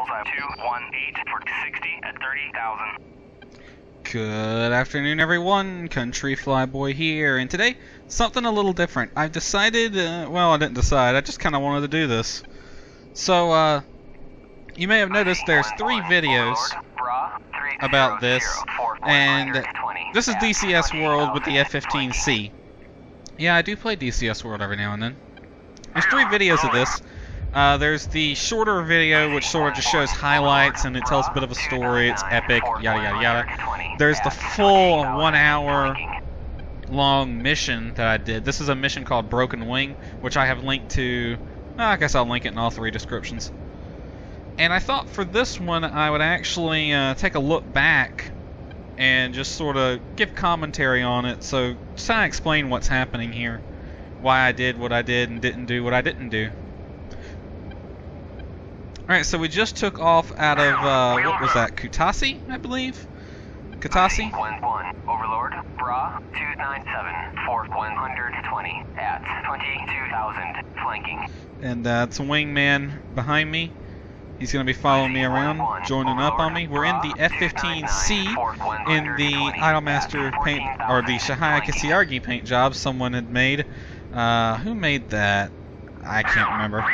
bullseye 218 for 60 at 30,000. Good afternoon, everyone. Country Flyboy here, and today, something a little different. I've decided, well, I didn't decide, I just kind of wanted to do this. So, you may have noticed there's 3 videos about this, and this is DCS World with the F-15C. Yeah, I do play DCS World every now and then. There's 3 videos of this. There's the shorter video, which sort of just shows highlights, and it tells a bit of a story, it's epic, yada yada yada. There's the full 1 hour long mission that I did. This is a mission called Broken Wing, which I have linked to, I guess I'll link it in all 3 descriptions. And I thought for this one I would actually take a look back and just sort of give commentary on it, so just kind of explain what's happening here, why I did what I did and didn't do what I didn't do. Alright, so we just took off out of, what was that, Kutaisi, I believe? Kutaisi? 1-1, Overlord, Bra, 297, for 120 at 22,000, flanking. And it's a wingman behind me. He's going to be following me around, joining up on me. We're in the F-15C in the Idolmaster paint, or the Shahaya Kisiargi paint job someone had made. Who made that? I can't remember.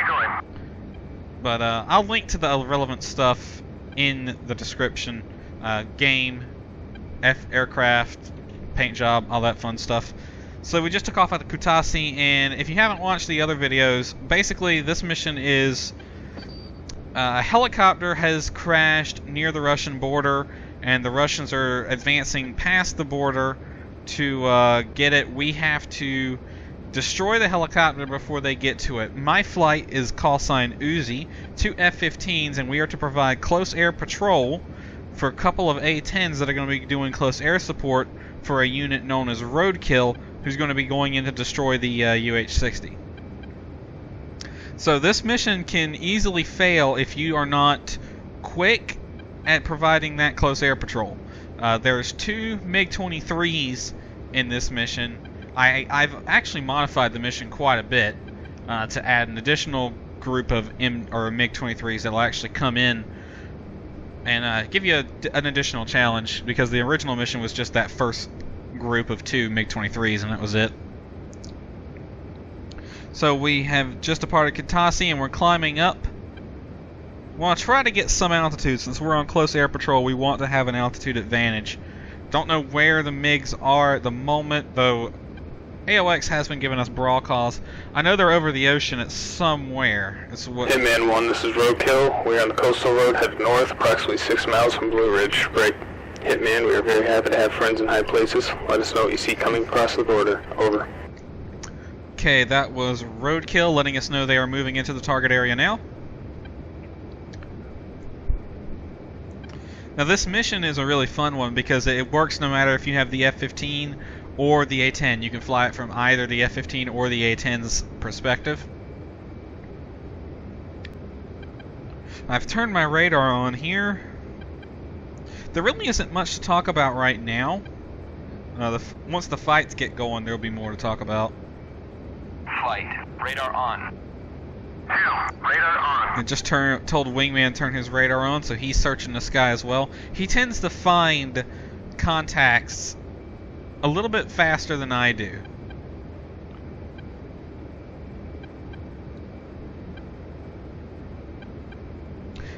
But I'll link to the relevant stuff in the description. Game, aircraft, paint job, all that fun stuff. So we just took off at the Kutaisi, and if you haven't watched the other videos, basically this mission is a helicopter has crashed near the Russian border, and the Russians are advancing past the border to get it. We have to destroy the helicopter before they get to it. My flight is call sign Uzi, 2 F-15s, and we are to provide close air patrol for a couple of A-10s that are going to be doing close air support for a unit known as Roadkill, who's going to be going in to destroy the UH-60. So this mission can easily fail if you are not quick at providing that close air patrol. There's 2 MiG-23s in this mission. I've actually modified the mission quite a bit to add an additional group of MiG-23s that will actually come in and give you an additional challenge, because the original mission was just that first group of 2 MiG-23s, and that was it. So we have just departed Kutaisi, and we're climbing up. We want to try to get some altitude. Since we're on close air patrol, we want to have an altitude advantage. Don't know where the MiGs are at the moment, though AOX has been giving us brawl calls. I know they're over the ocean at somewhere. It's what Hitman 1, this is Roadkill. We're on the coastal road headed north, approximately 6 miles from Blue Ridge. Break. Hitman, we are very happy to have friends in high places. Let us know what you see coming across the border. Over. Okay, that was Roadkill letting us know they are moving into the target area now. Now this mission is a really fun one because it works no matter if you have the F-15 or the A-10. You can fly it from either the F-15 or the A-10's perspective. I've turned my radar on here. There really isn't much to talk about right now. Once the fights get going, there will be more to talk about. Flight, radar on. Radar on. I just told Wingman to turn his radar on, so he's searching the sky as well. He tends to find contacts a little bit faster than I do.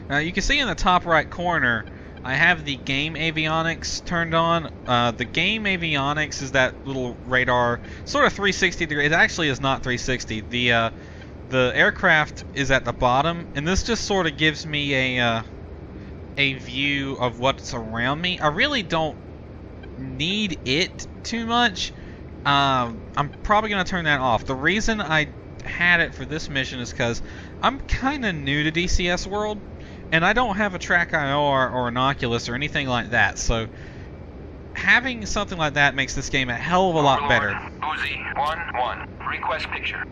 Now you can see in the top right corner I have the game avionics turned on. The game avionics is that little radar, sort of 360 degree. It actually is not 360. The aircraft is at the bottom, and this just sort of gives me a view of what's around me. I really don't need it too much. I'm probably going to turn that off. The reason I had it for this mission is because I'm kind of new to DCS World, and I don't have a track IR or an Oculus or anything like that, so having something like that makes this game a hell of a lot better. Uzi 1-1, request picture.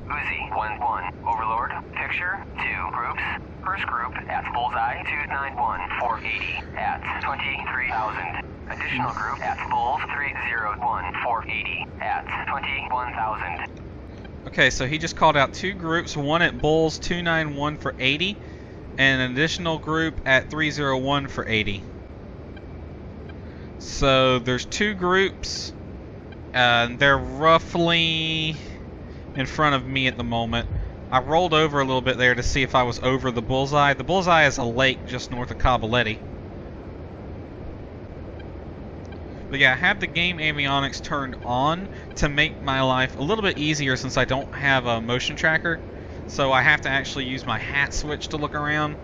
Uzi 1-1, Overlord, picture 2 groups. First group at bullseye 291 480 at 23,000. Additional group at bulls 301 480 at 21,000. Okay, so he just called out 2 groups, one at Bulls 291 for 80, and an additional group at 301 for 80. So there's 2 groups, and they're roughly in front of me at the moment. I rolled over a little bit there to see if I was over the bullseye. The bullseye is a lake just north of Cabaletti. But yeah, I have the game avionics turned on to make my life a little bit easier since I don't have a motion tracker. So I have to actually use my hat switch to look around.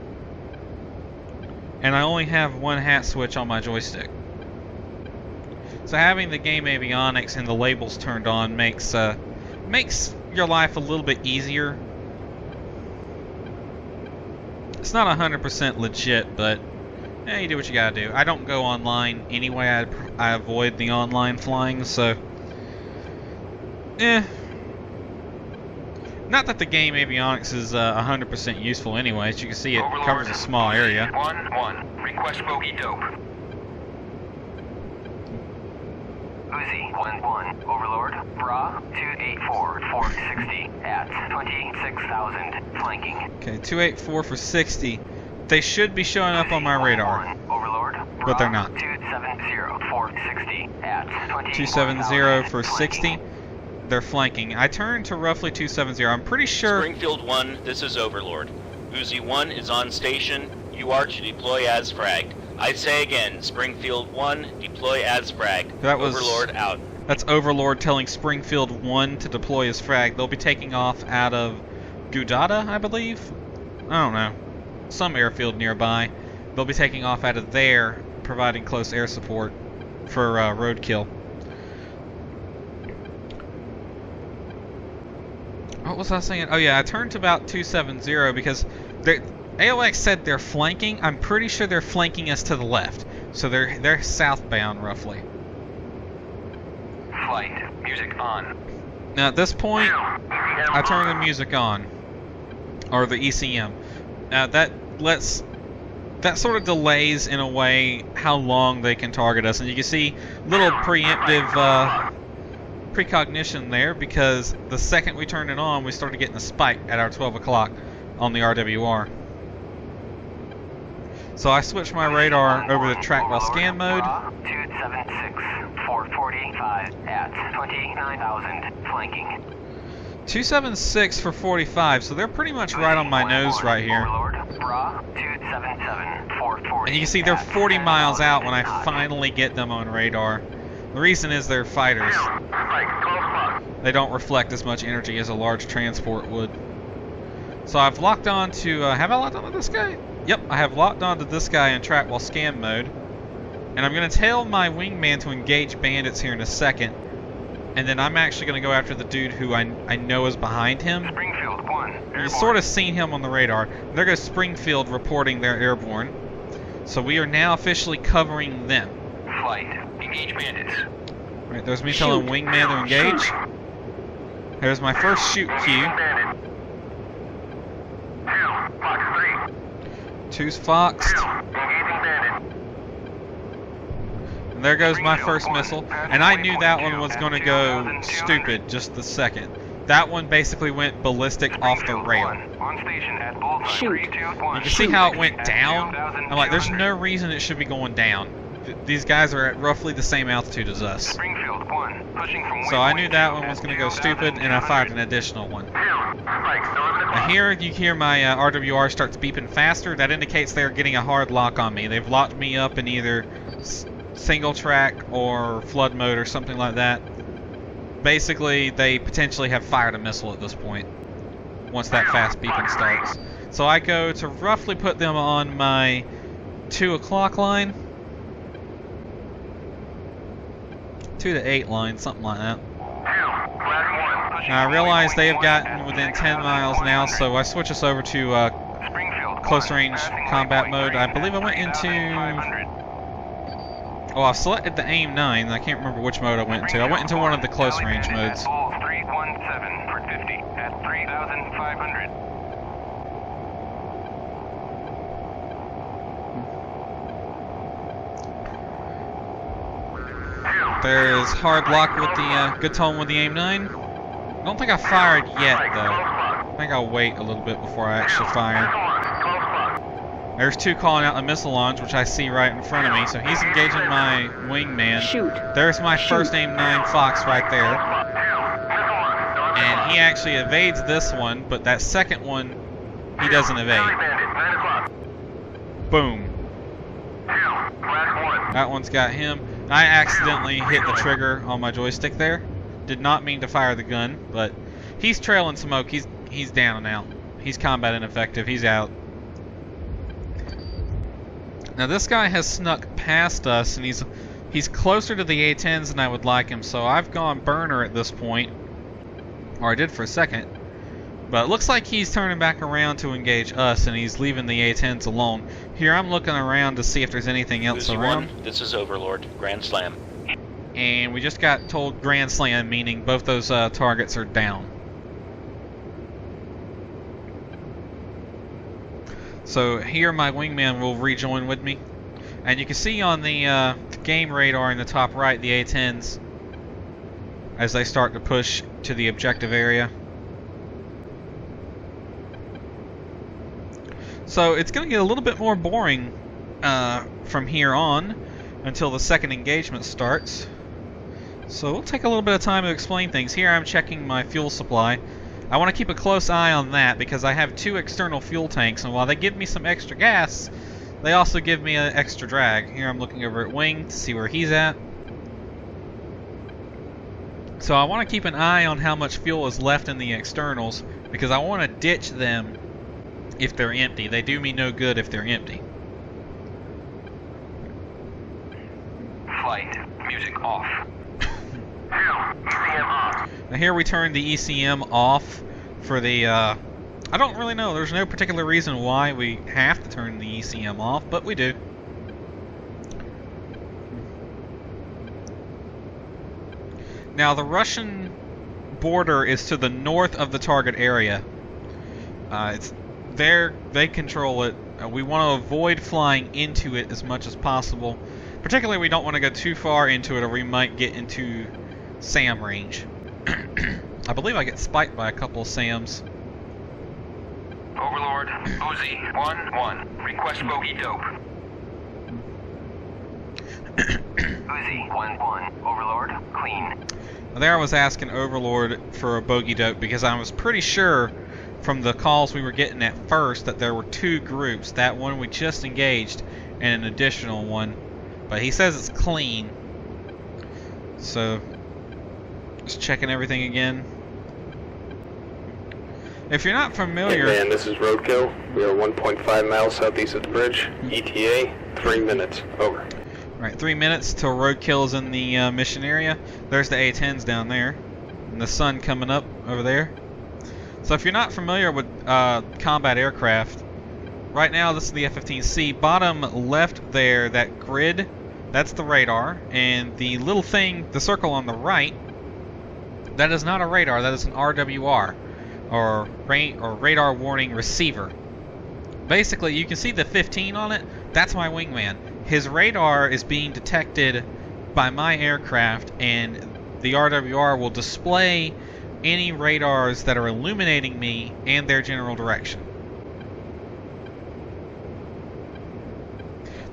And I only have one hat switch on my joystick. So having the game avionics and the labels turned on makes your life a little bit easier. It's not 100% legit, but you do what you gotta do. I don't go online anyway. I avoid the online flying, so not that the game avionics is 100% useful anyway. As you can see, it Overlord, covers a small area. 1-1. Request bogey dope. Uzi 1-1. Overlord. Bra 284 for 60 at 26,000. Flanking. Okay, 284 for 60. They should be showing up on my radar, Overlord, but they're not. 270 for 60 at 270 for 60. They're flanking. I turned to roughly 270. I'm pretty sure. Springfield 1, this is Overlord. Uzi 1 is on station. You are to deploy as fragged. I say again, Springfield 1, deploy as fragged. That was Overlord out. That's Overlord telling Springfield 1 to deploy as frag. They'll be taking off out of Gudada, I believe. I don't know. Some airfield nearby. They'll be taking off out of there, providing close air support for roadkill. What was I saying? Oh yeah, I turned to about 270 because AOX said they're flanking. I'm pretty sure they're flanking us to the left, so they're southbound roughly. Flight. Music on. Now at this point, I turn the music on, or the ECM. Now that sort of delays in a way how long they can target us, and you can see little preemptive precognition there because the second we turned it on, we started getting a spike at our 12 o'clock on the RWR. So I switched my radar over to track while scan mode. 276 445 at 29,000 flanking. 276 for 45, so they're pretty much right on my nose right here. And you can see they're 40 miles out when I finally get them on radar. The reason is they're fighters. They don't reflect as much energy as a large transport would. So I've locked on to, have I locked on to this guy? Yep, I have locked on to this guy in track while scan mode. And I'm going to tell my wingman to engage bandits here in a second. And then I'm actually going to go after the dude who I know is behind him. Springfield 1. You've sort of seen him on the radar. There goes Springfield reporting they're airborne. So we are now officially covering them. Flight. Engage bandits. Right, there's me telling wingman to engage. There's my first shoot cue. Two's foxed. And there goes my first missile. And I knew that one was going to go stupid just the second. That one basically went ballistic off the rail. Shoot. You can see how it went down. I'm like, there's no reason it should be going down. These guys are at roughly the same altitude as us. So I knew that one was going to go stupid, and I fired an additional one. Now here you hear my RWR starts beeping faster. That indicates they're getting a hard lock on me. They've locked me up in either single track or flood mode or something like that. Basically, they potentially have fired a missile at this point, once that fast beeping starts. So I go to roughly put them on my 2 o'clock line. 2 to 8 line, something like that. Now I realize they have gotten within 10 miles now, so I switch us over to close range combat mode. I believe I went into... Oh, I've selected the AIM 9. I can't remember which mode I went into. I went into one of the close range modes. 317 for 50 at 3,500. There's hard lock with the good tone with the AIM 9. don't think I fired yet, though. I think I'll wait a little bit before I actually fire. There's two calling out a missile launch, which I see right in front of me, so he's engaging my wingman. Shoot. There's my first aim 9 Fox right there. And he actually evades this one, but that second one, he doesn't evade. Boom. That one's got him. I accidentally hit the trigger on my joystick there. Did not mean to fire the gun, but he's trailing smoke. He's down and out. He's combat ineffective. He's out. Now this guy has snuck past us, and he's closer to the A-10s than I would like him, so I've gone burner at this point. Or I did for a second. But it looks like he's turning back around to engage us, and he's leaving the A-10s alone. Here, I'm looking around to see if there's anything else Uzi around. 1, this is Overlord. Grand Slam. And we just got told Grand Slam, meaning both those targets are down. So here my wingman will rejoin with me. And you can see on the game radar in the top right the A-10s as they start to push to the objective area. So it's going to get a little bit more boring from here on until the second engagement starts. So we'll take a little bit of time to explain things. Here I'm checking my fuel supply. I want to keep a close eye on that because I have 2 external fuel tanks, and while they give me some extra gas, they also give me an extra drag. Here I'm looking over at Wing to see where he's at. So I want to keep an eye on how much fuel is left in the externals because I want to ditch them if they're empty. They do me no good if they're empty. Flight. Music off. ECM off. Now here we turn the ECM off for the, I don't really know. There's no particular reason why we have to turn the ECM off, but we do. Now the Russian border is to the north of the target area. It's there, they control it. We want to avoid flying into it as much as possible. Particularly we don't want to go too far into it or we might get into SAM range. I believe I get spiked by a couple of SAMs. Overlord, Uzi 1-1. Request bogey dope. Uzi 1-1. Overlord, clean. There I was asking Overlord for a bogey dope because I was pretty sure from the calls we were getting at first that there were 2 groups. That one we just engaged and an additional one. But he says it's clean. So, just checking everything again. If you're not familiar... Hey man, this is Roadkill. We are 1.5 miles southeast of the bridge. ETA, 3 minutes. Over. Right, 3 minutes till Roadkill is in the mission area. There's the A-10s down there. And the sun coming up over there. So if you're not familiar with combat aircraft, right now this is the F-15C. Bottom left there, that grid, that's the radar. And the little thing, the circle on the right, that is not a radar, that is an RWR. Or radar warning receiver. Basically, you can see the 15 on it. That's my wingman. His radar is being detected by my aircraft, and the RWR will display any radars that are illuminating me and their general direction.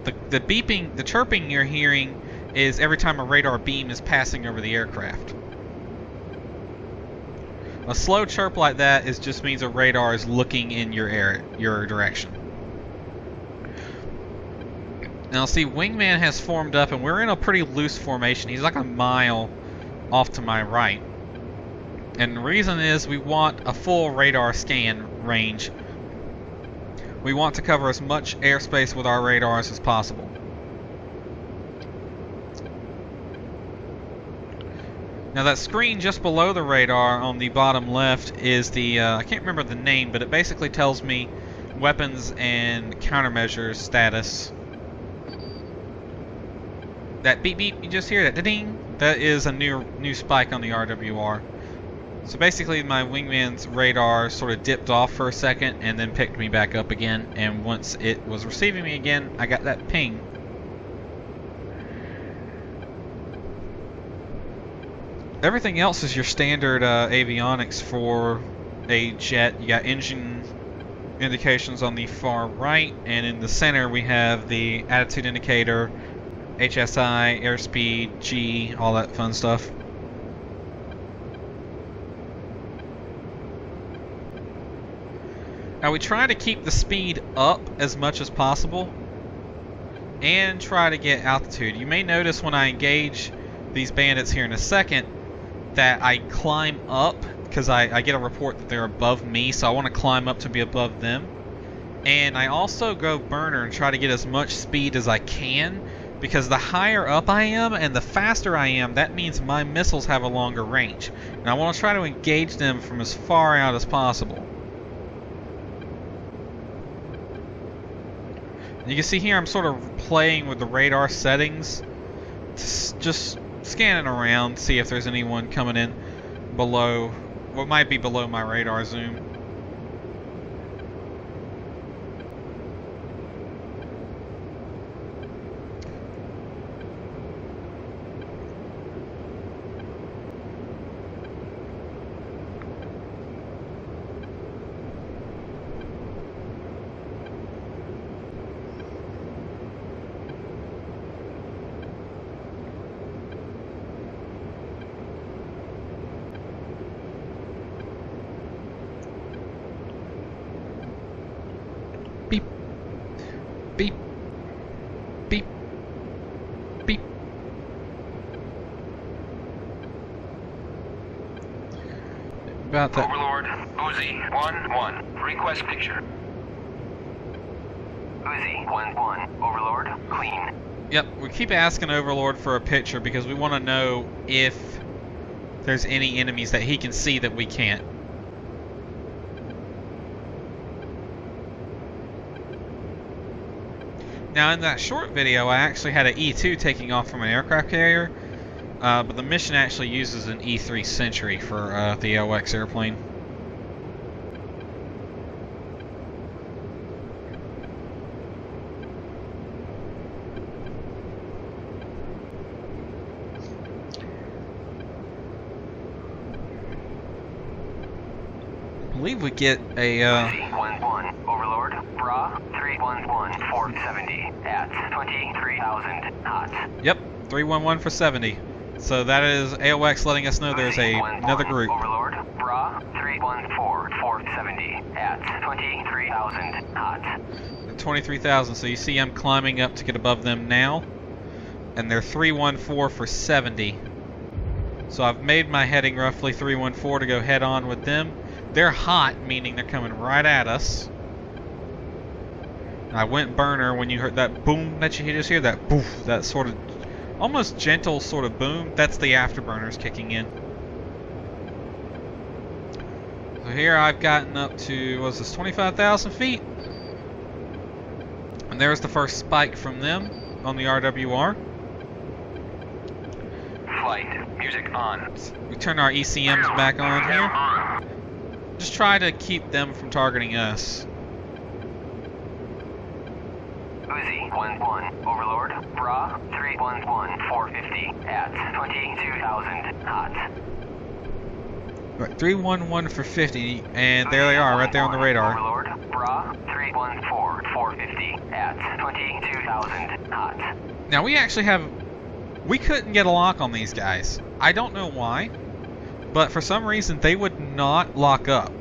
The beeping, the chirping you're hearing is every time a radar beam is passing over the aircraft. A slow chirp like that just means a radar is looking in your direction. Now see, wingman has formed up and we're in a pretty loose formation. He's like a mile off to my right. And the reason is we want a full radar scan range. We want to cover as much airspace with our radars as possible. Now that screen just below the radar on the bottom left is the, I can't remember the name, but it basically tells me weapons and countermeasures status. That beep beep, you just hear that ding? That is a new spike on the RWR. So basically my wingman's radar sort of dipped off for a second and then picked me back up again, and once it was receiving me again, I got that ping. Everything else is your standard avionics for a jet. You got engine indications on the far right, and in the center we have the attitude indicator, HSI, airspeed, G, all that fun stuff. Now we try to keep the speed up as much as possible and try to get altitude. You may notice when I engage these bandits here in a second that I climb up because I get a report that they're above me, so I want to climb up to be above them. And I also go burner and try to get as much speed as I can, because the higher up I am and the faster I am, that means my missiles have a longer range. And I want to try to engage them from as far out as possible. You can see here I'm sort of playing with the radar settings, just scanning around, see if there's anyone coming in below, what might be below my radar zoom. Beep. Beep. Beep. Beep. About that. Overlord, Uzi 1-1. Request picture. Uzi 1-1. Overlord, clean. Yep, we keep asking Overlord for a picture because we want to know if there's any enemies that he can see that we can't. Now in that short video I actually had an E2 taking off from an aircraft carrier, but the mission actually uses an E3 Sentry for the AOX airplane. I believe we get a 1-1. Overlord, Bra 311 for 70 at 23,000 knots. Yep, 311 for 70. So that is AOX letting us know there's another group. Overlord, Bra 314 for 70 at 23,000 knots. 23,000. So you see I'm climbing up to get above them now, and they're 314 for 70. So I've made my heading roughly 314 to go head on with them. They're hot, meaning they're coming right at us. I went burner when you heard that boom that you just hear, that poof, that sort of almost gentle sort of boom. That's the afterburners kicking in. So here I've gotten up to, what was this, 25,000 feet? And there's the first spike from them on the RWR. Flight, music on. We turn our ECMs back on here. Just try to keep them from targeting us. Uzi 1-1. Overlord, Bra 311 450 at 22,000 knots. Right, 311 for 50, and there they are, right there on the radar. Overlord, Bra 314 450 at 22,000 knots. Now we couldn't get a lock on these guys. I don't know why, but for some reason they would not lock up.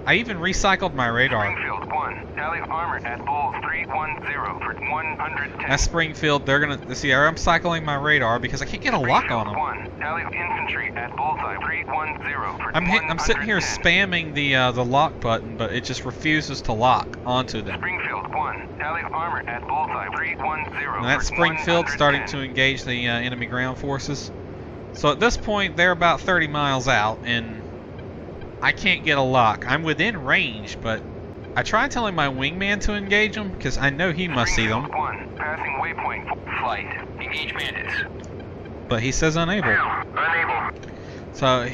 I even recycled my radar. Springfield 1. Tally armor at Bull 310 for 110. That's Springfield. They're gonna see. I'm cycling my radar because I can't get a lock on them. 1. Tally infantry at Bullseye 310 for I'm sitting here spamming the lock button, but it just refuses to lock onto them. Springfield 1. Tally armor at Bullseye 310. And that's Springfield starting to engage the enemy ground forces. So at this point, they're about 30 miles out, and I can't get a lock. I'm within range, but I tried telling my wingman to engage them because I know he must see them. 1. Passing waypoint. Flight. Engage bandits. But he says unable. Unable. So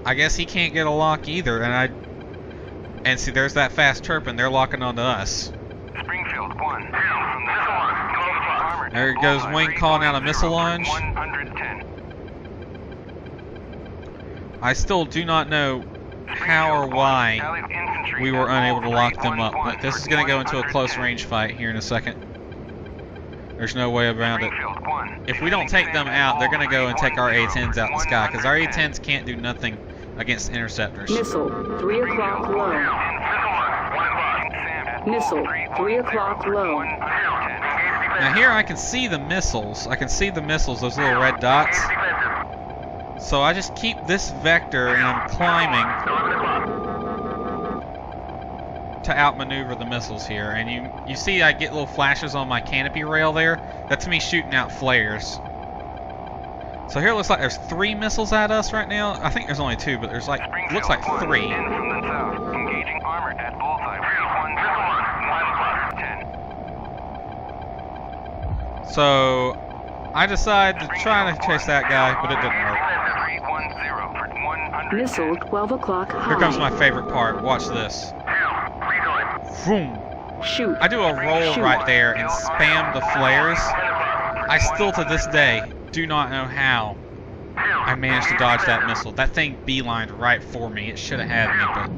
I guess he can't get a lock either, and see, there's that fast chirping. They're locking onto us. Springfield 1. From the armor. There goes Wing calling out a missile launch. 110. I still do not know how or why we were unable to lock them up, but this is going to go into a close range fight here in a second. There's no way around it. If we don't take them out, they're going to go and take our A-10s out in the sky, because our A-10s can't do nothing against interceptors. Missile, 3 o'clock low. Missile, 3 o'clock low. Now here I can see the missiles. I can see the missiles, those little red dots. So I just keep this vector and I'm climbing to outmaneuver the missiles here. And you see I get little flashes on my canopy rail there. That's me shooting out flares. So here it looks like there's 3 missiles at us right now. I think there's only 2, but there's like, looks like 3. Engaging armor at bullseye. 10. So I decided to try to chase that guy, but it didn't work. 310 for 110. Missile, 12 o'clock high. Here comes my favorite part. Watch this. Boom. Shoot. I do a roll Shoot. right there and spam the flares. I still to this day do not know how I managed to dodge that missile. That thing beelined right for me. It should have had me, but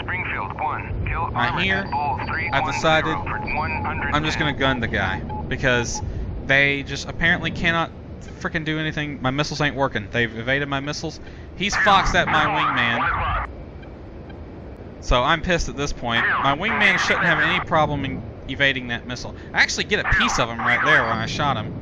Springfield 1. Kill right armor here, at Bulls 310 I've decided for 110. I'm just gonna gun the guy because they just apparently cannot freaking do anything. My missiles ain't working. They've evaded my missiles. He's foxed at my wingman. So I'm pissed at this point. My wingman shouldn't have any problem in evading that missile. I actually get a piece of him right there when I shot him.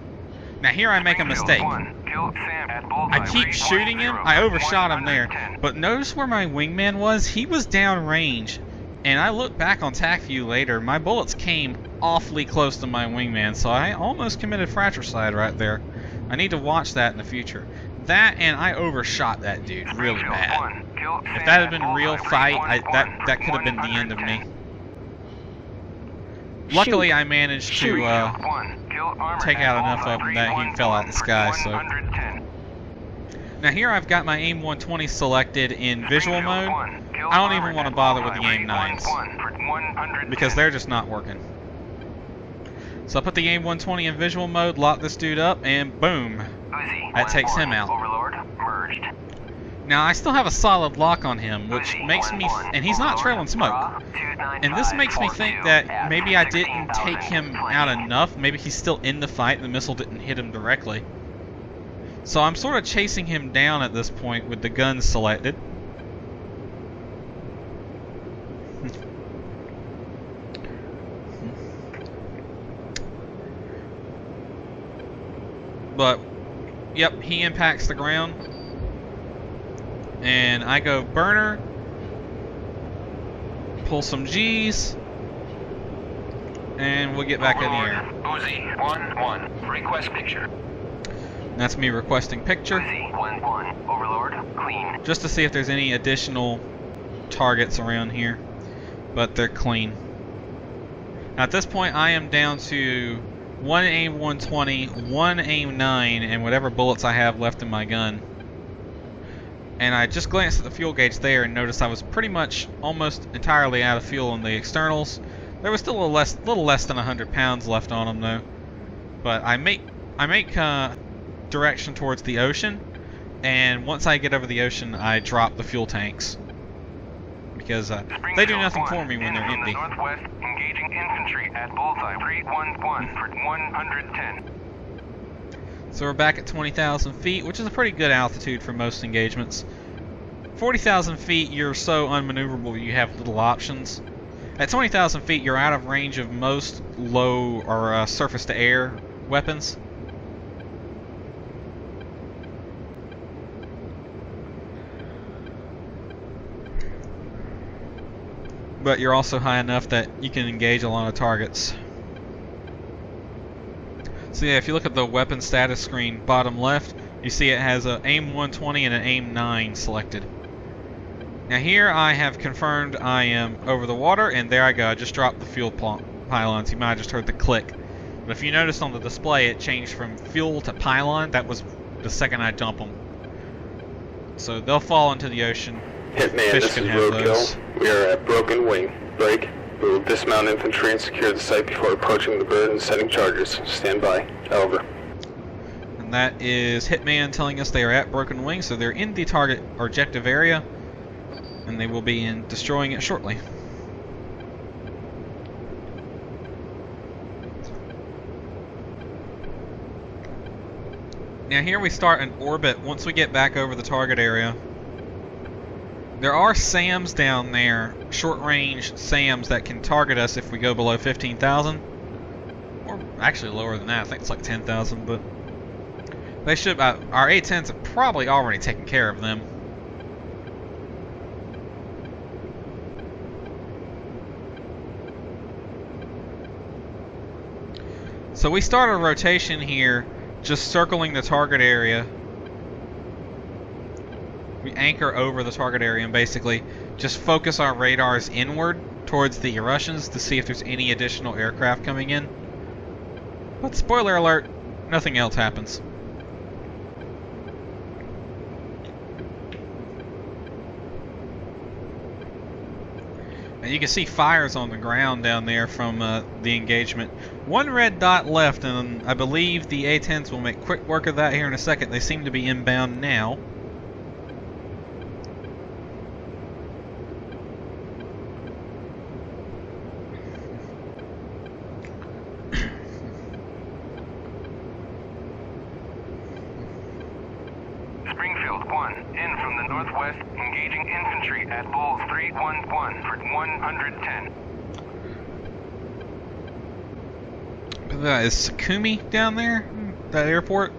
Now here I make a mistake. I keep shooting him. I overshot him there. But notice where my wingman was? He was down range. And I look back on TAC view later. My bullets came awfully close to my wingman. So I almost committed fratricide right there. I need to watch that in the future. That and I overshot that dude really bad. If that had been a real fight, that could have been the end of me. Luckily, I managed to take out enough of him that he fell out of the sky. So now here I've got my AIM 120 selected in visual mode. I don't even want to bother with the AIM 9s because they're just not working. So I put the AIM 120 in visual mode, lock this dude up, and boom, that takes him out. Now I still have a solid lock on him, which makes me, and he's not trailing smoke. And this makes me think that maybe I didn't take him out enough. Maybe he's still in the fight and the missile didn't hit him directly. So I'm sort of chasing him down at this point with the gun selected. But, yep, he impacts the ground. And I go burner, pull some G's, and we'll get back in the air. Uzi 1-1. Request picture. That's me requesting picture. Uzi 1-1. Overlord, clean. Just to see if there's any additional targets around here, but they're clean. Now at this point I am down to 1 AIM 120, 1 AIM 9, and whatever bullets I have left in my gun. And I just glanced at the fuel gauge there and noticed I was pretty much almost entirely out of fuel in the externals. There was still a little less than 100 pounds left on them though. But I make direction towards the ocean, and once I get over the ocean, I drop the fuel tanks because they do nothing for me when they're empty. Northwest, engaging infantry at bullseye 311 for 110. So we're back at 20,000 feet, which is a pretty good altitude for most engagements. 40,000 feet, you're so unmaneuverable you have little options. At 20,000 feet, you're out of range of most low or surface-to-air weapons. But you're also high enough that you can engage a lot of targets. So yeah, if you look at the weapon status screen, bottom left, you see it has an AIM 120 and an AIM 9 selected. Now here I have confirmed I am over the water, and there I go. I just dropped the fuel pylons. You might have just heard the click. But if you noticed on the display, it changed from fuel to pylon. That was the second I dump them. So they'll fall into the ocean. Hitman, Fish this can is have Roadkill. those. We are at Broken Wing. Break. We will dismount infantry and secure the site before approaching the bird and setting charges. Stand by. Over. And And that is Hitman telling us they are at Broken Wing, so they're in the target or objective area, and they will be destroying it shortly. Now here we start an orbit once we get back over the target area. There are SAMs down there, short-range SAMs that can target us if we go below 15,000. Or actually lower than that, I think it's like 10,000, but they should, our A-10s have probably already taken care of them. So we start a rotation here, just circling the target area. We anchor over the target area and basically just focus our radars inward towards the Russians to see if there's any additional aircraft coming in. But spoiler alert, nothing else happens. And you can see fires on the ground down there from the engagement. One red dot left, and I believe the A-10s will make quick work of that here in a second. They seem to be inbound now. Springfield 1, in from the northwest, engaging infantry at Bulls 311 for 110. Is Sakumi down there? That airport?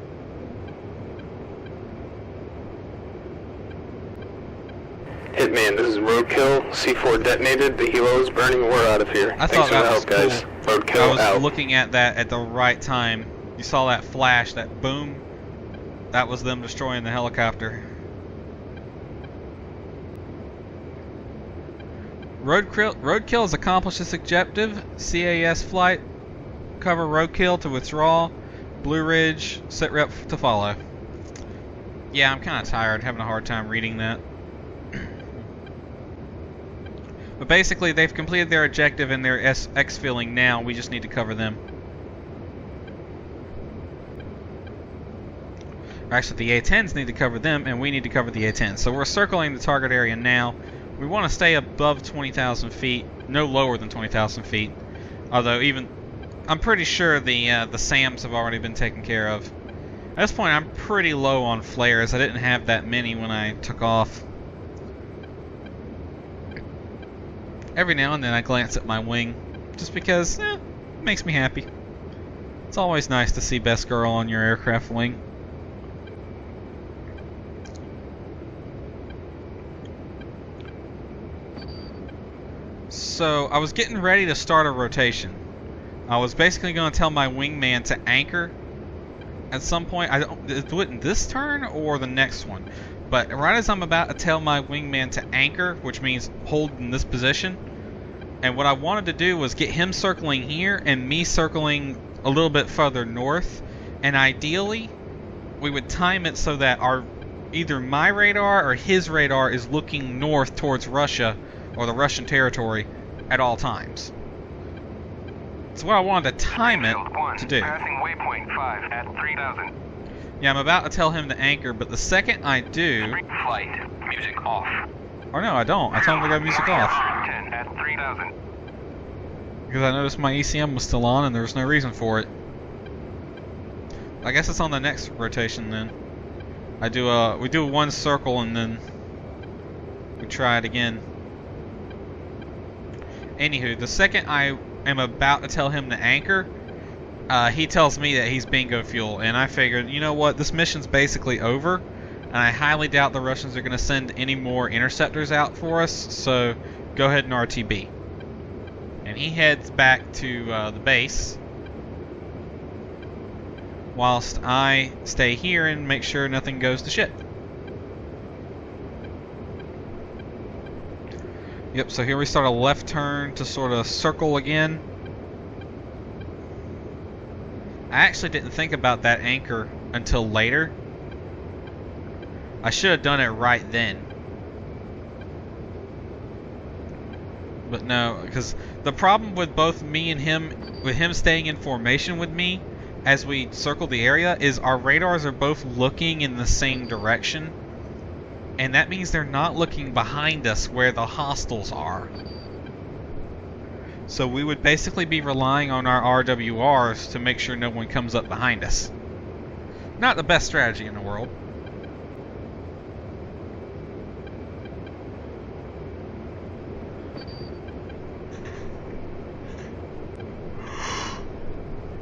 Hitman, this is Roadkill. C4 detonated. The helo is burning. We're out of here. I Thanks thought for the that was help, guys. cool. Roadkill I was out. looking at that at the right time. You saw that flash, that boom. That was them destroying the helicopter. Roadkill has accomplished its objective. CAS flight. Cover Roadkill to withdraw. Blue Ridge, sit rep to follow. Yeah, I'm kind of tired, having a hard time reading that. But basically, they've completed their objective and they're exfilling now. We just need to cover them. Actually, the A-10s need to cover them, and we need to cover the A-10s. So we're circling the target area now. We want to stay above 20,000 feet, no lower than 20,000 feet. Although even, I'm pretty sure the SAMs have already been taken care of. At this point, I'm pretty low on flares. I didn't have that many when I took off. Every now and then I glance at my wing, just because it makes me happy. It's always nice to see Best Girl on your aircraft wing. So I was getting ready to start a rotation. I was basically going to tell my wingman to anchor at some point. I don't do it in this turn or the next one. But right as I'm about to tell my wingman to anchor, which means hold in this position, and what I wanted to do was get him circling here and me circling a little bit further north, and ideally we would time it so that either my radar or his radar is looking north towards Russia or the Russian territory at all times. That's what I wanted to time it to do. Passing waypoint 5 at 3,000. Yeah, I'm about to tell him to anchor, but the second I do... Flight. Music off. Or no, I don't. I told him to go music off. 10 at 3,000. Because I noticed my ECM was still on and there was no reason for it. I guess it's on the next rotation then. We do one circle and then we try it again. Anywho, the second I am about to tell him to anchor, he tells me that he's bingo fuel, and I figured, you know what, this mission's basically over, and I highly doubt the Russians are going to send any more interceptors out for us, so go ahead and RTB. And he heads back to the base, whilst I stay here and make sure nothing goes to shit. Yep, so here we start a left turn to sort of circle again. I actually didn't think about that anchor until later. I should have done it right then. But no, because the problem with both me and him, with him staying in formation with me, as we circle the area is our radars are both looking in the same direction. And that means they're not looking behind us where the hostiles are. So we would basically be relying on our RWRs to make sure no one comes up behind us. Not the best strategy in the world.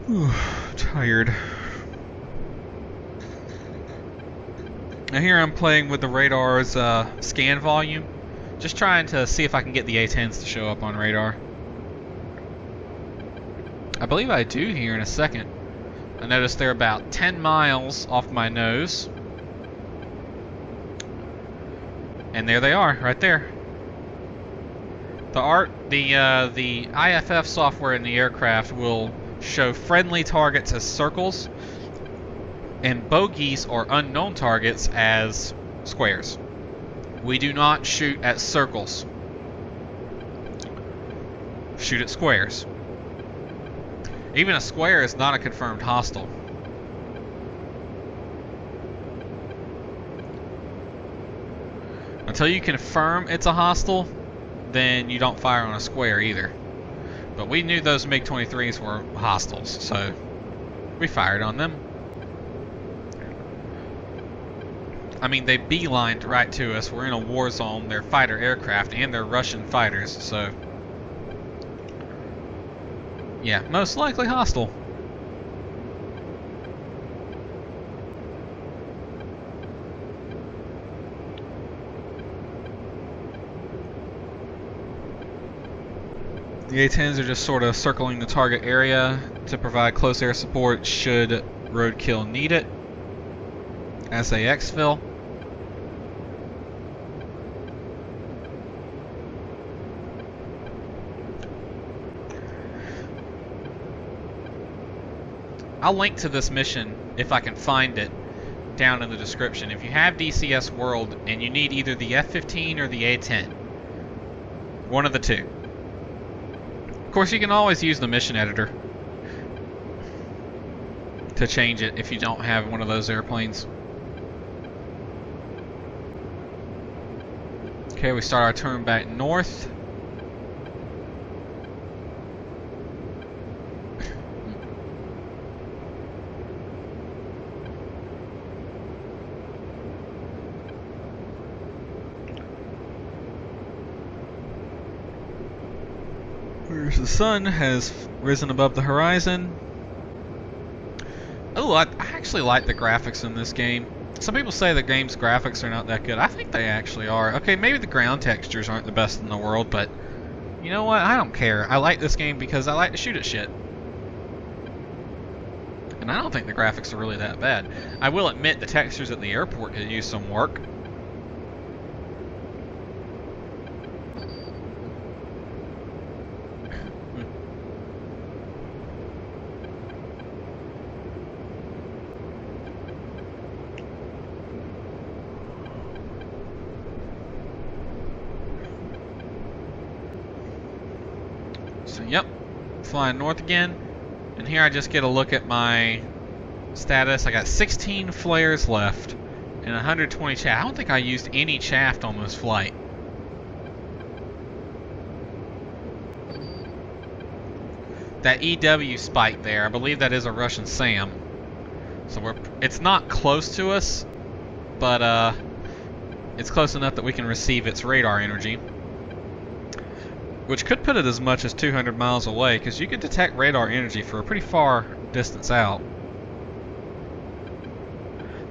Whew, tired. Now here I'm playing with the radar's scan volume, just trying to see if I can get the A-10s to show up on radar. I believe I do here in a second. I noticed they're about 10 miles off my nose. And there they are, right there. The IFF software in the aircraft will show friendly targets as circles and bogeys or unknown targets as squares. We do not shoot at circles. Shoot at squares. Even a square is not a confirmed hostile. Until you confirm it's a hostile, then you don't fire on a square either. But we knew those MiG-23s were hostiles, so we fired on them. I mean, they beelined right to us. We're in a war zone. They're fighter aircraft, and they're Russian fighters, so... yeah, most likely hostile. The A-10s are just sort of circling the target area to provide close air support should roadkill need it as they exfil. I'll link to this mission, if I can find it, down in the description. If you have DCS World and you need either the F-15 or the A-10, one of the two. Of course, you can always use the mission editor to change it if you don't have one of those airplanes. Okay, we start our turn back north. The sun has risen above the horizon. Oh, I actually like the graphics in this game. Some people say the game's graphics are not that good. I think they actually are. Okay, maybe the ground textures aren't the best in the world, but you know what? I don't care. I like this game because I like to shoot at shit. And I don't think the graphics are really that bad. I will admit the textures at the airport could use some work. So, yep, flying north again, and here I just get a look at my status. I got 16 flares left and 120 chaff. I don't think I used any chaff on this flight. That EW spike there, I believe that is a Russian SAM. So it's not close to us, but it's close enough that we can receive its radar energy. Which could put it as much as 200 miles away, because you can detect radar energy for a pretty far distance out.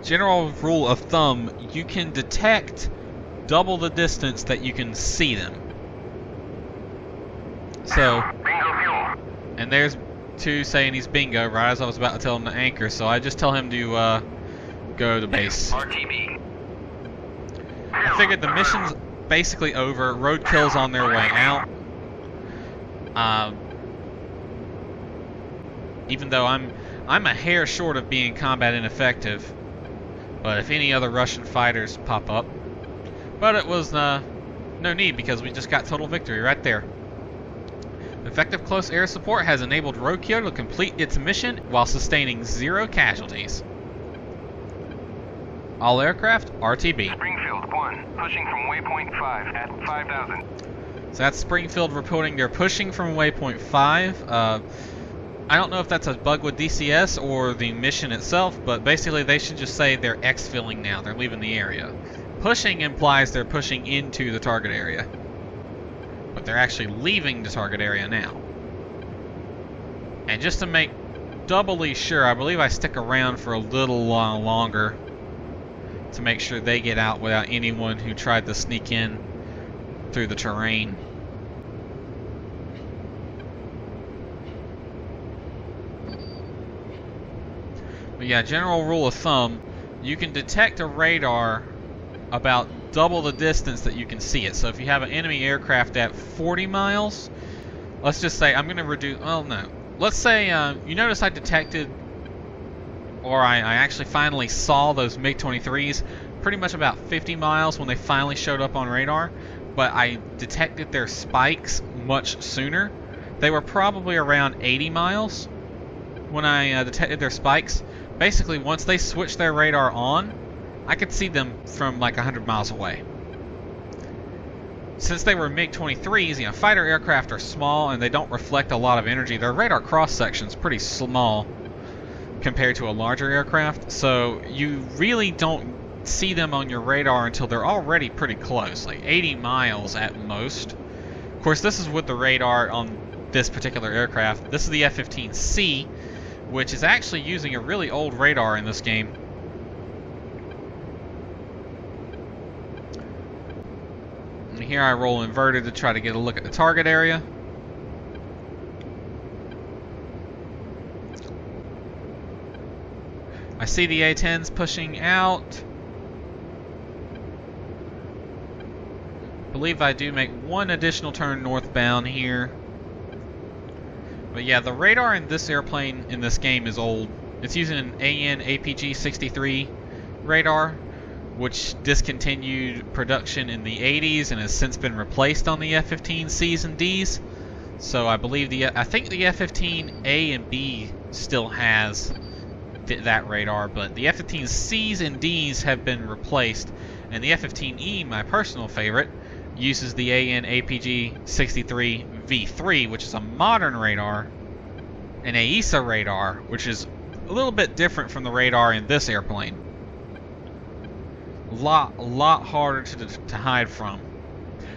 General rule of thumb, you can detect double the distance that you can see them. So, and there's 2 saying he's bingo, right as I was about to tell him to anchor, so I just tell him to go to base. RTB. I figured the mission's basically over, roadkill's on their way out. Even though I'm a hair short of being combat ineffective, but if any other Russian fighters pop up, but it was no need because we just got total victory right there. Effective close air support has enabled roadkill to complete its mission while sustaining 0 casualties. All aircraft, RTB. Springfield 1, pushing from waypoint 5 at 5,000. So that's Springfield reporting they're pushing from waypoint 5. I don't know if that's a bug with DCS or the mission itself, but basically they should just say they're exfilling now. They're leaving the area. Pushing implies they're pushing into the target area. But they're actually leaving the target area now. And just to make doubly sure, I believe I stick around for a little while longer to make sure they get out without anyone who tried to sneak in through the terrain. But yeah, general rule of thumb, you can detect a radar about double the distance that you can see it. So if you have an enemy aircraft at 40 miles, let's just say I'm going to reduce, well no, let's say you notice I detected, or I actually finally saw those MiG-23s pretty much about 50 miles when they finally showed up on radar, but I detected their spikes much sooner. They were probably around 80 miles when I detected their spikes. Basically, once they switched their radar on, I could see them from like 100 miles away. Since they were MiG-23s, you know, fighter aircraft are small and they don't reflect a lot of energy. Their radar cross-section is pretty small compared to a larger aircraft, so you really don't see them on your radar until they're already pretty close, like 80 miles at most. Of course, this is with the radar on this particular aircraft. This is the F-15C, which is actually using a really old radar in this game. And here I roll inverted to try to get a look at the target area. I see the A-10s pushing out. I believe I do make one additional turn northbound here. But yeah, the radar in this airplane in this game is old. It's using an AN APG-63 radar, which discontinued production in the 80s and has since been replaced on the F-15Cs and Ds. So I believe I think the F-15A and B still has that radar, but the F-15Cs and Ds have been replaced, and the F-15E, my personal favorite, uses the AN APG-63 V3, which is a modern radar, an AESA radar, which is a little bit different from the radar in this airplane. A lot harder to hide from.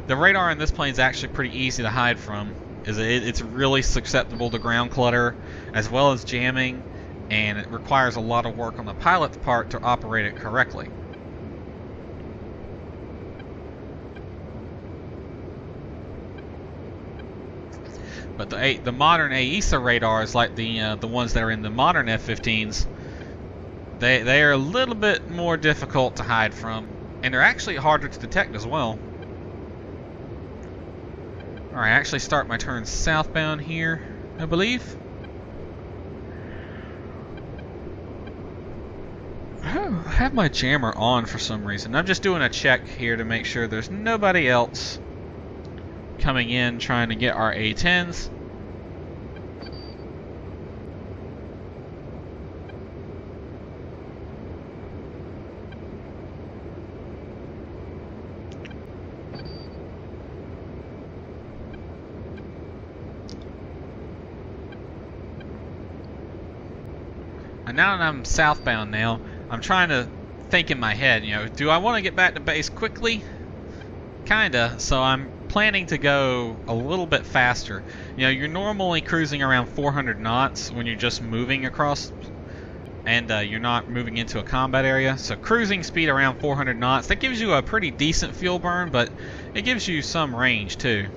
The radar in this plane is actually pretty easy to hide from. It's really susceptible to ground clutter as well as jamming, and it requires a lot of work on the pilot's part to operate it correctly. But the modern AESA radars, like the ones that are in the modern F-15s, they are a little bit more difficult to hide from, and they're actually harder to detect as well. Alright, I actually start my turn southbound here, I believe. I have my jammer on for some reason. I'm just doing a check here to make sure there's nobody else coming in trying to get our A-10s. And now that I'm southbound now, I'm trying to think in my head, you know, do I want to get back to base quickly? Kinda, so I'm planning to go a little bit faster. You know, you're normally cruising around 400 knots when you're just moving across, and you're not moving into a combat area. So cruising speed around 400 knots, that gives you a pretty decent fuel burn, but it gives you some range too.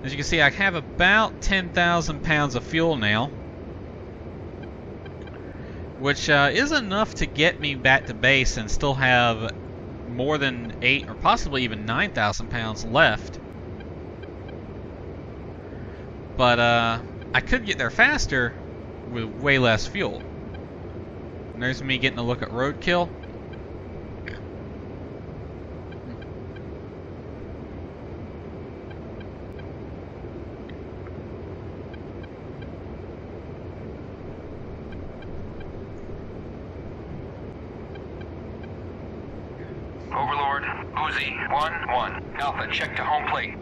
As you can see, I have about 10,000 pounds of fuel now, which is enough to get me back to base and still have more than 8 or possibly even 9,000 pounds left. But I could get there faster with way less fuel. And there's me getting a look at roadkill. Overlord, Uzi 1-1. Alpha, check to home plate.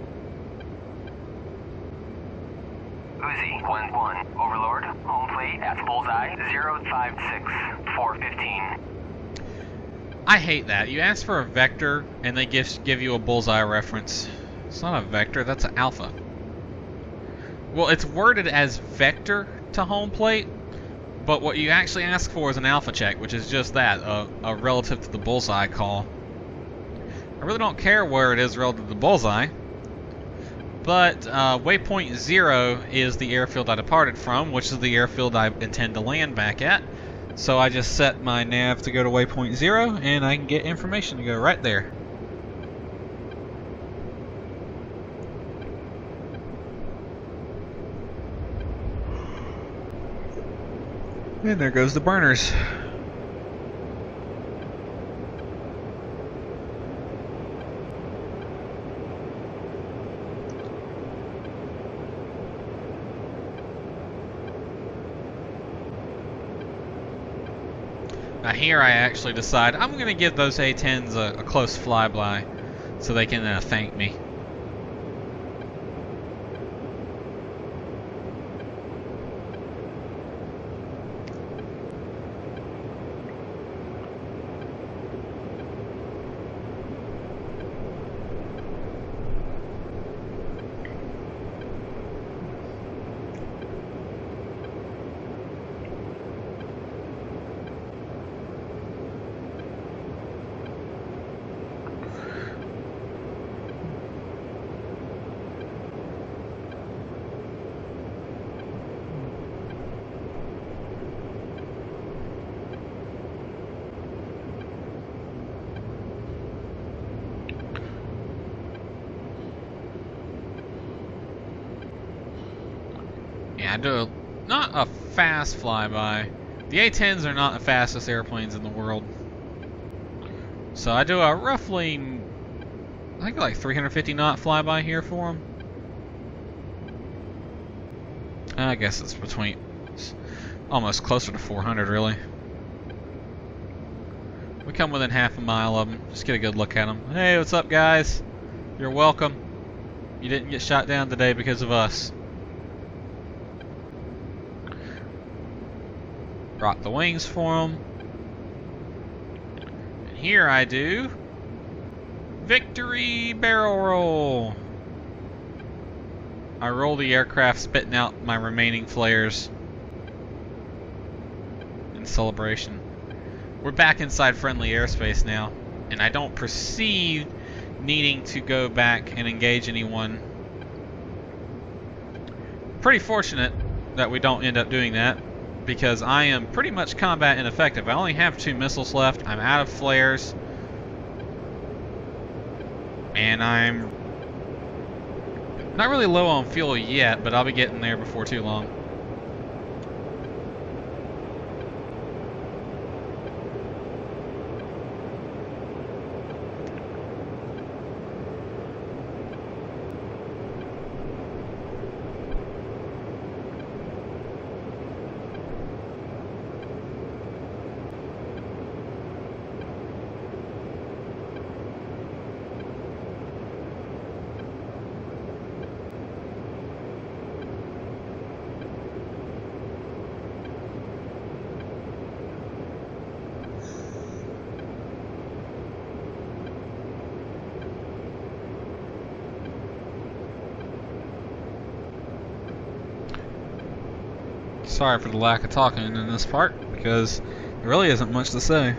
Uzi 1-1. Overlord, home plate at bullseye 056-415. I hate that. You ask for a vector, and they give you a bullseye reference. It's not a vector, that's an alpha. Well, it's worded as vector to home plate, but what you actually ask for is an alpha check, which is just that, a relative to the bullseye call. I really don't care where it is relative to the bullseye, but waypoint 0 is the airfield I departed from, which is the airfield I intend to land back at. So I just set my nav to go to waypoint 0, and I can get information to go right there. And there goes the burners. Now here I actually decide I'm going to give those A-10s a close flyby so they can thank me. I do not a fast flyby. The A-10s are not the fastest airplanes in the world. So I do a roughly, I think like 350 knot flyby here for them. I guess it's between, almost closer to 400 really. We come within half a mile of them, just get a good look at them. Hey, what's up guys? You're welcome. You didn't get shot down today because of us. Rock the wings for them. And here I do victory barrel roll. I roll the aircraft, spitting out my remaining flares in celebration. We're back inside friendly airspace now, and I don't perceive needing to go back and engage anyone. Pretty fortunate that we don't end up doing that, because I am pretty much combat ineffective. I only have 2 missiles left. I'm out of flares. And I'm not really low on fuel yet, but I'll be getting there before too long. Sorry for the lack of talking in this part, because there really isn't much to say.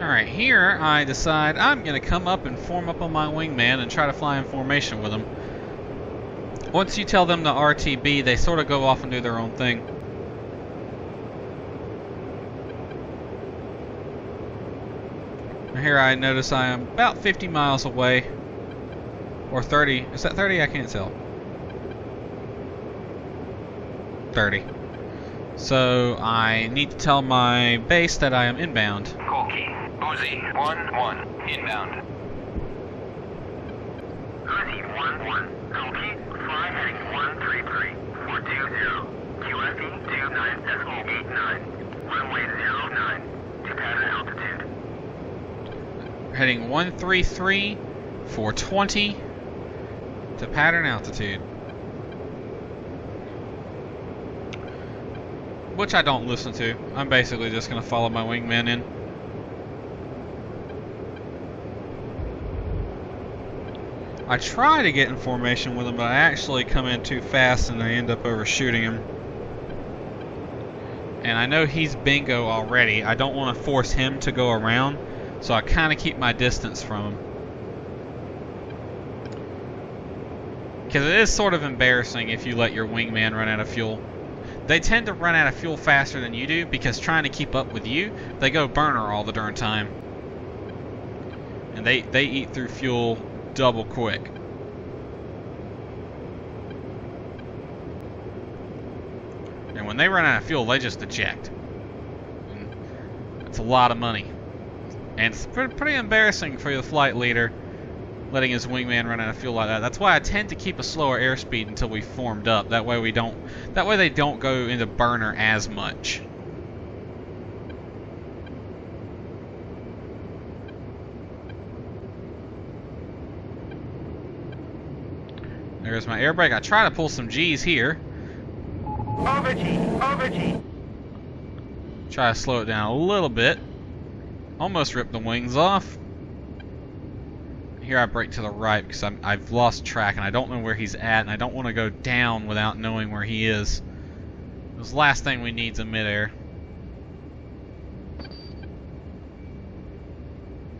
Alright, here I decide I'm going to come up and form up on my wingman and try to fly in formation with him. Once you tell them to RTB, they sort of go off and do their own thing. Here I notice I am about 50 miles away. Or 30. Is that 30? I can't tell. 30. So I need to tell my base that I am inbound. Colkey, Uzi 1-1, inbound. Uzi 1-1, Colkey, fly heading 133, 420, QFE 29.89, runway 09, to pattern altitude. Heading 133, 420 to pattern altitude. Which I don't listen to. I'm basically just going to follow my wingman in. I try to get in formation with him, but I actually come in too fast and I end up overshooting him. And I know he's bingo already. I don't want to force him to go around, so I kind of keep my distance from him. Because it is sort of embarrassing if you let your wingman run out of fuel. They tend to run out of fuel faster than you do because trying to keep up with you, they go burner all the darn time. And they eat through fuel double quick. And when they run out of fuel, they just eject. And it's a lot of money. And it's pretty embarrassing for the flight leader letting his wingman run out of fuel like that. That's why I tend to keep a slower airspeed until we formed up. That way they don't go into burner as much. There's my air brake. I try to pull some G's here. Over G. Try to slow it down a little bit. Almost ripped the wings off. Here I brake to the right because I've lost track and I don't know where he's at, and I don't want to go down without knowing where he is. This last thing we need is in midair.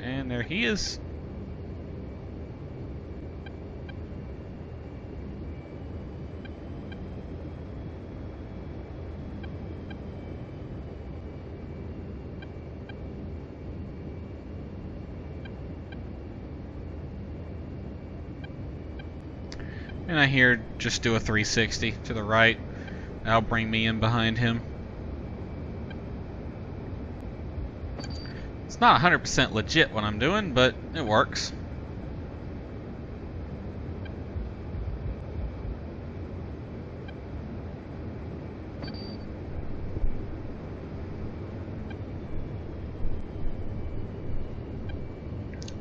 And there he is. And I hear just do a 360 to the right. That'll bring me in behind him. It's not 100% legit what I'm doing, but it works.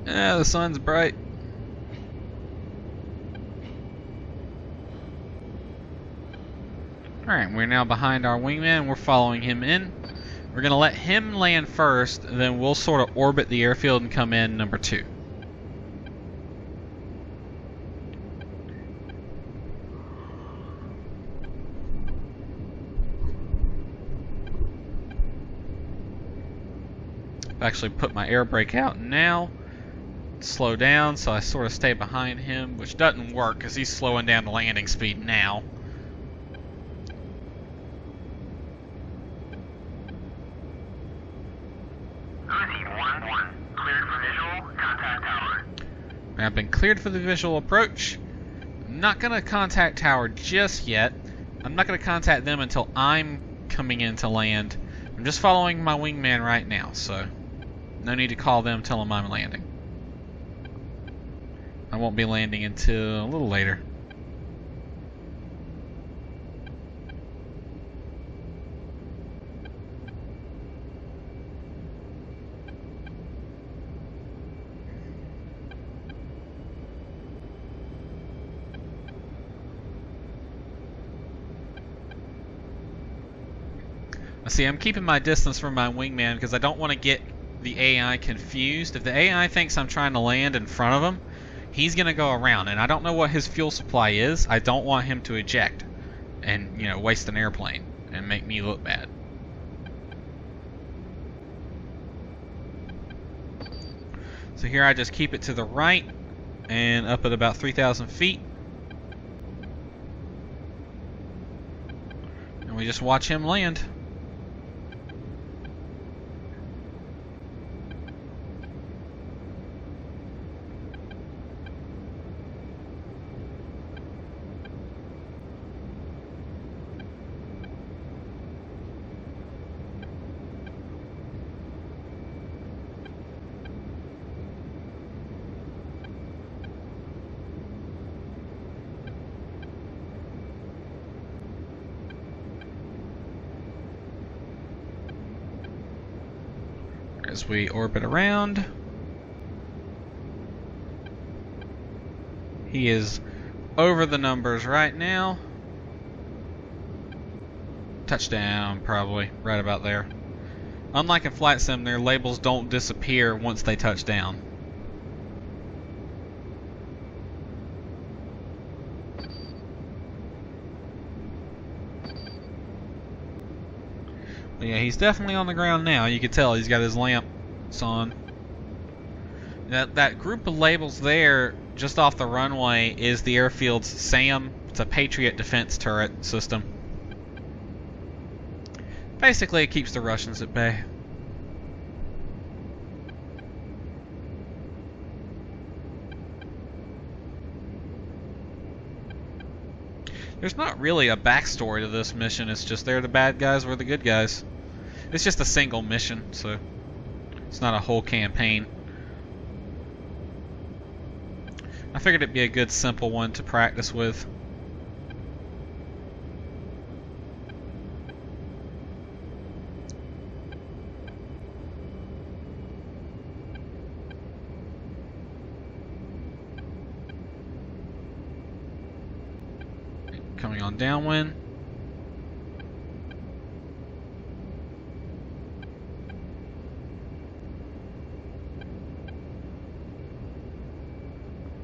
Yeah, the sun's bright. Alright, we're now behind our wingman. We're following him in. We're going to let him land first, then we'll sort of orbit the airfield and come in number 2. I've actually put my air brake out now. Slow down, so I sort of stay behind him, which doesn't work because he's slowing down the landing speed now. I've been cleared for the visual approach. I'm not going to contact tower just yet. I'm not going to contact them until I'm coming in to land. I'm just following my wingman right now, so no need to call them, tell them I'm landing. I won't be landing until a little later. See, I'm keeping my distance from my wingman because I don't want to get the AI confused. If the AI thinks I'm trying to land in front of him, he's going to go around, and I don't know what his fuel supply is. I don't want him to eject and, you know, waste an airplane and make me look bad. So here I just keep it to the right and up at about 3,000 feet. And we just watch him land. As we orbit around, he is over the numbers right now. Touchdown, probably right about there. Unlike in Flight Sim, their labels don't disappear once they touch down. But yeah, he's definitely on the ground now. You can tell he's got his lamps on. That group of labels there, just off the runway, is the airfield's SAM. It's a Patriot defense turret system. Basically, it keeps the Russians at bay. There's not really a backstory to this mission. It's just they're the bad guys, we're the good guys. It's just a single mission, so it's not a whole campaign. I figured it'd be a good simple one to practice with. Coming on downwind.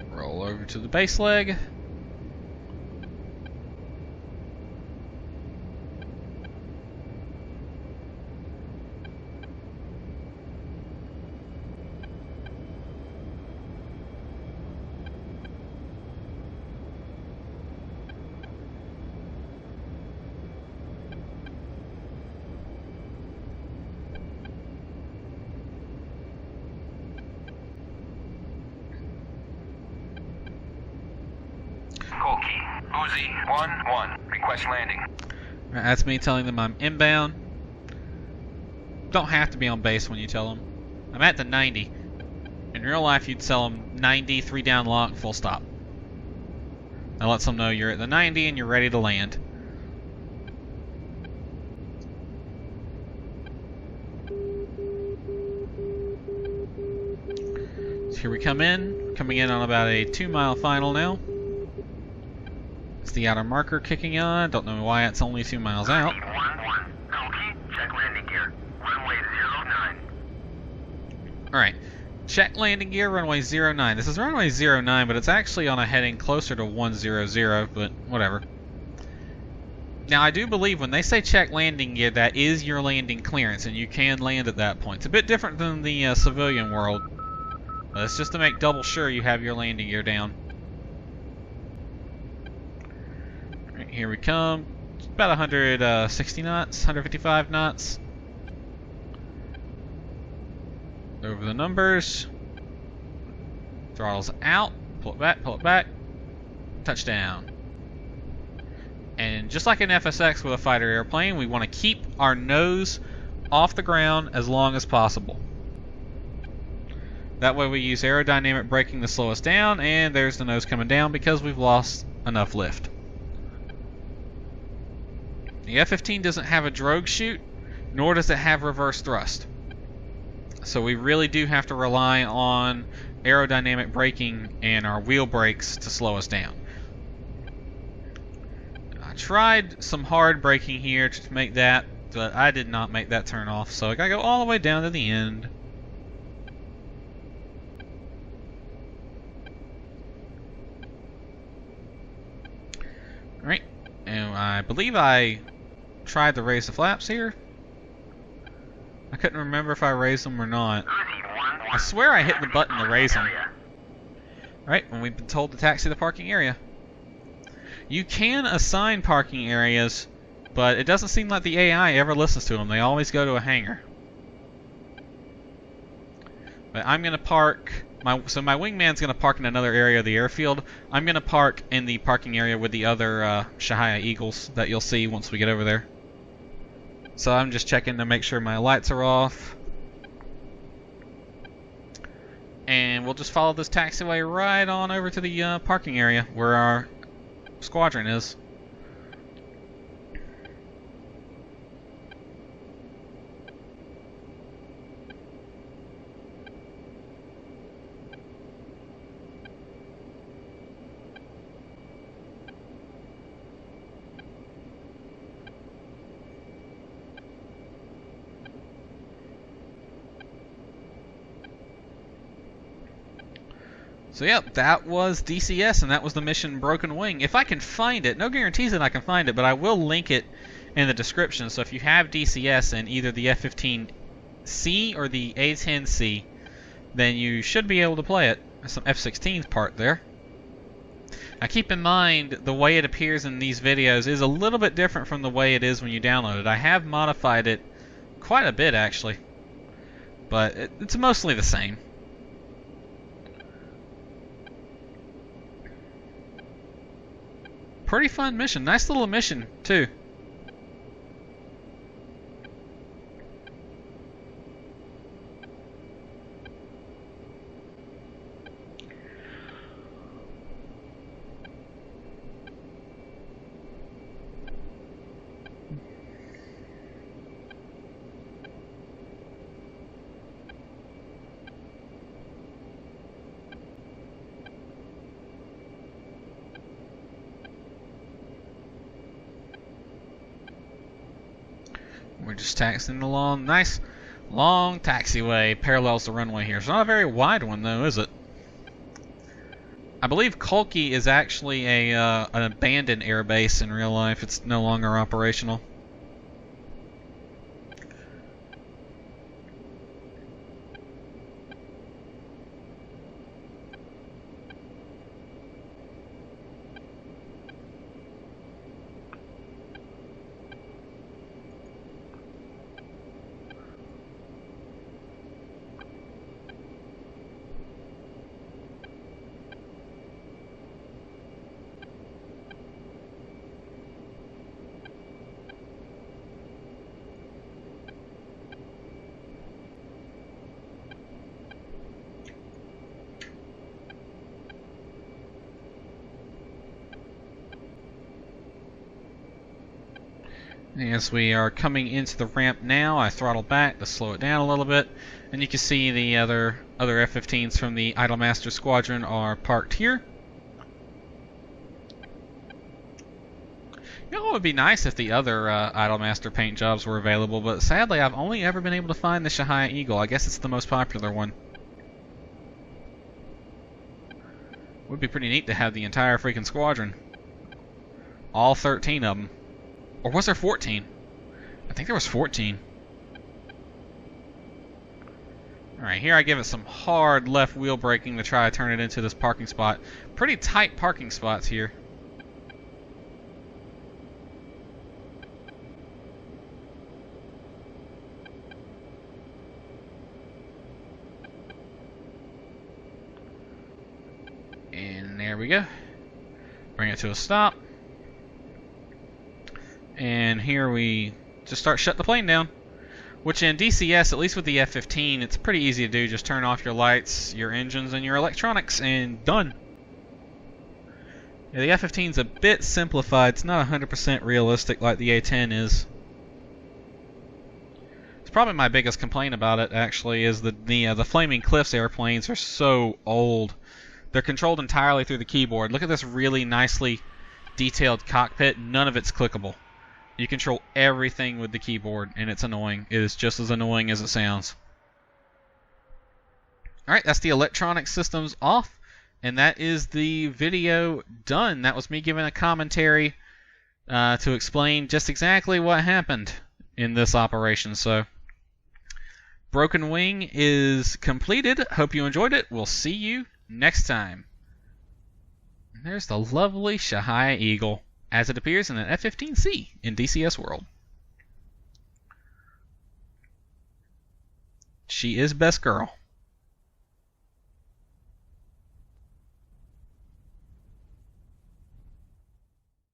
Roll over to the base leg. Uzi 1-1. Request landing. That's me telling them I'm inbound. Don't have to be on base when you tell them. I'm at the 90. In real life, you'd tell them 90, 3 down lock, full stop. That lets them know you're at the 90 and you're ready to land. So here we come in. Coming in on about a 2-mile final now. It's the outer marker kicking on. Don't know why it's only 2 miles out. 1-1. Check landing gear. Runway 09. Alright. Check landing gear, runway 09. This is runway 09, but it's actually on a heading closer to 100, but whatever. Now, I do believe when they say check landing gear, that is your landing clearance, and you can land at that point. It's a bit different than the civilian world. It's just to make double sure you have your landing gear down. Alright, here we come. It's about 160 knots, 155 knots. Over the numbers. Throttles out. Pull it back. Touchdown. And just like an FSX with a fighter airplane, we want to keep our nose off the ground as long as possible. That way we use aerodynamic braking to slow us down, and there's the nose coming down because we've lost enough lift. The F-15 doesn't have a drogue chute, nor does it have reverse thrust. So we really do have to rely on aerodynamic braking and our wheel brakes to slow us down. I tried some hard braking here to make that, but I did not make that turn off, so I gotta go all the way down to the end. Alright, and I believe I tried to raise the flaps here. I couldn't remember if I raised them or not. Uzi 1-1. I swear I hit the button to raise him. Right, when we've been told to taxi the parking area. You can assign parking areas, but it doesn't seem like the AI ever listens to them. They always go to a hangar. But I'm going to park... So my wingman's going to park in another area of the airfield. I'm going to park in the parking area with the other Shahaya Eagles that you'll see once we get over there. So I'm just checking to make sure my lights are off. And we'll just follow this taxiway right on over to the parking area where our squadron is. So yep, that was DCS, and that was the mission Broken Wing. If I can find it, no guarantees that I can find it, but I will link it in the description. So if you have DCS in either the F-15C or the A-10C, then you should be able to play it. There's some F-16 part there. Now keep in mind, the way it appears in these videos is a little bit different from the way it is when you download it. I have modified it quite a bit, actually, but it's mostly the same. Pretty fun mission. Nice little mission, too. We're just taxiing along. Nice long taxiway parallels the runway here. It's not a very wide one, though, is it? I believe Kolki is actually an abandoned airbase in real life. It's no longer operational. As we are coming into the ramp now, I throttle back to slow it down a little bit, and you can see the other F-15s from the Idolmaster Squadron are parked here. You know, it would be nice if the other Idolmaster paint jobs were available, but sadly I've only ever been able to find the Shahaya Eagle. I guess it's the most popular one. Would be pretty neat to have the entire freaking squadron. All 13 of them. Or was there 14? I think there was 14. Alright, here I give it some hard left wheel braking to try to turn it into this parking spot. Pretty tight parking spots here. And there we go. Bring it to a stop. And here we just start shutting the plane down. Which in DCS, at least with the F-15, it's pretty easy to do. Just turn off your lights, your engines, and your electronics, and done. Yeah, the F-15's a bit simplified. It's not 100% realistic like the A-10 is. It's probably my biggest complaint about it, actually, is the Flaming Cliffs airplanes are so old. They're controlled entirely through the keyboard. Look at this really nicely detailed cockpit. None of it's clickable. You control everything with the keyboard, and it's annoying. It is just as annoying as it sounds. Alright, that's the electronic systems off, and that is the video done. That was me giving a commentary to explain just exactly what happened in this operation. So, Broken Wing is completed. Hope you enjoyed it. We'll see you next time. And there's the lovely Shahaya Eagle as it appears in an F-15C in DCS World. She is best girl.